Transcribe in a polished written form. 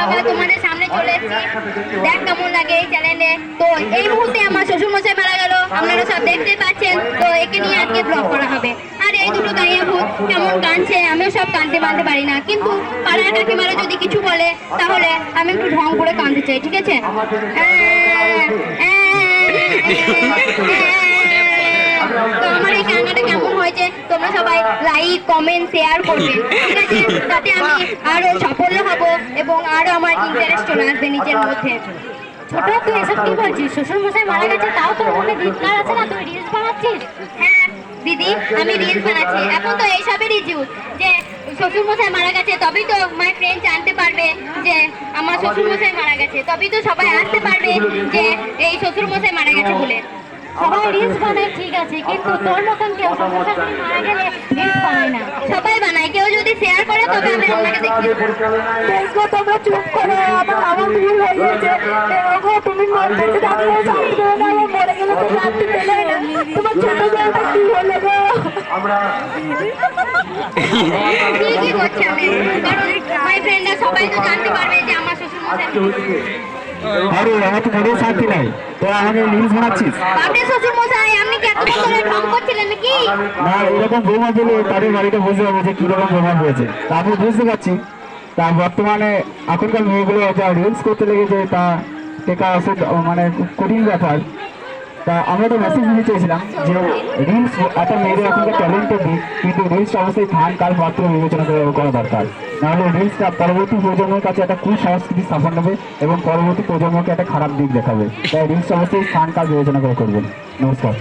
আবার তোমাদের সামনে চলে এসেছি। দেখ কেমন লাগে এই চ্যানেলে। তো এই মুহূর্তে আমার শ্বশুরমশাই মারা গেল, আপনারা সব দেখতে পাচ্ছেন। তো একে নিয়ে আজকে ব্লগ করা হবে। আর এই দুটো গাইয়া ভূত কেমন কাঁদছে, আমিও সব কাঁদতে মানতে পারি না, কিন্তু পাড়ার কাকিমারা যদি কিছু বলে তাহলে আমি একটু ঢং করে কাঁদতে চাই, ঠিক আছে? তো আমার এই কান্নাটা কেমন হয়েছে তোমরা সবাই লাইক কমেন্ট শেয়ার করবে, ঠিক আছে? তাতে আমি আরো সাফল্য হব এবং আরো আমার ইন্টারেস্ট চলে আসবে নিজের মধ্যে। ছোট, তুই এসব কি বলছিস? শ্বশুর মশাই মারা গেছে, তাও তোর মনে ধিক্কার আছে না? তুই রিলস বানাচ্ছিস? হ্যাঁ দিদি, আমি রিলস বানাচ্ছি। এখন তো এইসবেরই যুগ যে শ্বশুর মশাই মারা গেছে, তবেই তো মাই ফ্রেন্ড জানতে পারবে যে আমার শ্বশুর মশাই মারা গেছে, তবেই তো সবাই আসতে পারবে যে এই শ্বশুর মশাই মারা গেছে বলে। সবাই রিলস বানায় ঠিক আছে, কিন্তু তোর মতন কেউ শ্বশুর শাশুড়ি মারা গেলে রিলস বানায় না। সবাই বানায়, কেউ যদি শেয়ার করে তবে আমি আপনাকে দেখি। দেখো তোমরা চুপ করো, আমার ভুল হয়ে গেছে। দেখো তুমি মন থেকে ডাকলে শান্তি করে না, ও মরে গেলে তো শান্তি পেলে না। তোমার ছোট মেয়েটা কি হলো গো? ঠিকই করছি আমি, কারণ মাই ফ্রেন্ডরা সবাই তো জানতে পারবে যে আমার শ্বশুর মশাই। আরে আমার তো মনেও শান্তি নাই, তো আমাকে রিলস বানাচ্ছিস? বাপরে শ্বশুর মশাই, আপনি কি এতক্ষণ ধরে ঢং করছিলেন নাকি? না, এরকম বোমা দিলে তাদের বাড়িটা বুঝতে হবে যে কিরকম বোমা হয়েছে, তা আমি বুঝতে পারছি। তা বর্তমানে এখনকার মেয়েগুলো যা রিলস করতে লেগেছে তা টেকা আসে, মানে খুব কঠিন ব্যাপার। তা আমরা তো মেসেজ দিতে চেয়েছিলাম যে রিলস একটা মেয়েদের এখনকার ট্যালেন্টের দিক, কিন্তু রিলসটা অবশ্যই স্থান কাল পাত্র বিবেচনা করা দরকার। নাহলে রিলসটা পরবর্তী প্রজন্মের কাছে একটা কুসংস্কৃতি স্থাপন হবে এবং পরবর্তী প্রজন্মকে একটা খারাপ দিক দেখাবে। তাই রিলস অবশ্যই স্থান কাল বিবেচনা করে করবেন। নমস্কার।